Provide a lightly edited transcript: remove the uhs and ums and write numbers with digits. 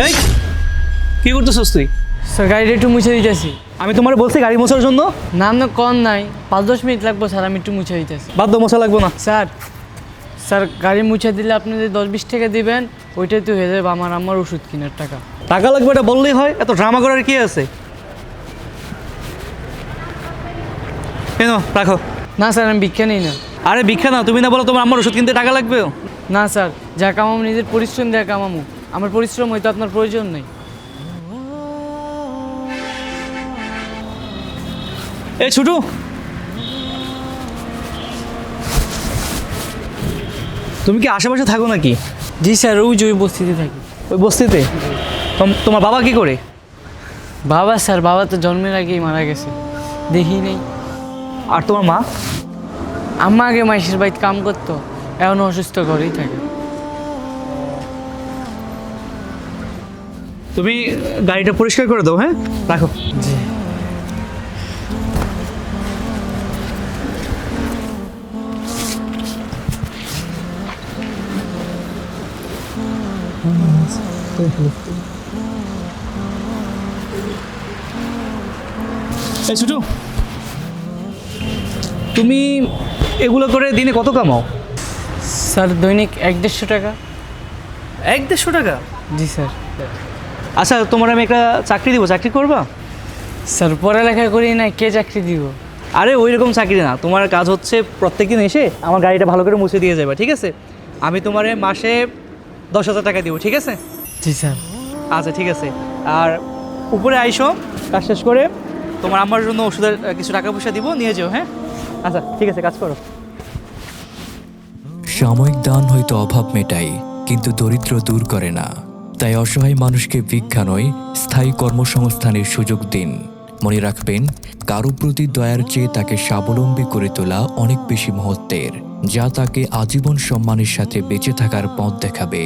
এই কি করতেছস তুই? স্যার গাড়িটা একটু মুছে দিতেছি। আমি তোমার বলছি গাড়ি মোছার জন্য। নাম না কম নাই, 5-10 মিনিট লাগবে স্যার, আমি একটু মুছে দিতেছি। বাধ্য মোছা লাগবো না। স্যার স্যার গাড়ি মুছে দিলে আপনি যে 10-20 টাকা দিবেন, ওইটাই তো হয়ে যাবে আমার ওষুধ কেনার টাকা। টাকা লাগবে এটা বললেই হয়, এত ড্রামা করার কি আছে? কেন রাখো। না স্যার আমি ভিক্ষা নিই না। আরে ভিক্ষা না, তুমি না বলো তোমার আমার ওষুধ কিনতে টাকা লাগবে। না স্যার, যা কামামো নিজের পরিশ্রম দিয়ে কামামো, আমার পরিশ্রম হয়তো আপনার প্রয়োজন নেই। এই ছুটু, তুমি কি আশেপাশে থাকো নাকি? জি স্যার, ওই বস্তিতে থাকি। ওই বস্তিতে? তোমার বাবা কি করে? বাবা স্যার, বাবা তো জন্মের আগেই মারা গেছে, দেখি নেই। আর তোমার মা? আম্মা আগে মাইশের বাড়িতে কাম করতো, এখন অসুস্থ ঘরেই থাকে। তুমি গাড়িটা পরিষ্কার করে দাও, হ্যাঁ রাখো। জি। এই ছুটু, তুমি এগুলো করে দিনে কত কামাও? স্যার দৈনিক 1-150 টাকা। 1-150 টাকা? জি স্যার। আচ্ছা তোমার আমি একটা চাকরি দিব, চাকরি করবা? স্যার পড়ালেখা করি না, কে চাকরি দিব? আরে ওই রকম চাকরি না, তোমার কাজ হচ্ছে প্রত্যেকদিন এসে আমার গাড়িটা ভালো করে মুছে দিয়ে যাবে, ঠিক আছে? আমি তোমার মাসে 10,000 টাকা দিব, ঠিক আছে? জি স্যার। আচ্ছা ঠিক আছে। আর উপরে আইসো, কাজ শেষ করে তোমার আমার জন্য ওষুধের কিছু টাকা পয়সা দিব, নিয়ে যেও, হ্যাঁ? আচ্ছা ঠিক আছে, কাজ করো। সাময়িক দান হয়তো অভাব মেটায়, কিন্তু দরিদ্র দূর করে না। তাই অসহায় মানুষকে ভিক্ষা নয়, স্থায়ী কর্মসংস্থানের সুযোগ দিন। মনে রাখবেন, কারো প্রতি দয়ার চেয়ে তাকে স্বাবলম্বী করে তোলা অনেক বেশি মহত্বের, যা তাকে আজীবন সম্মানের সাথে বেঁচে থাকার পথ দেখাবে।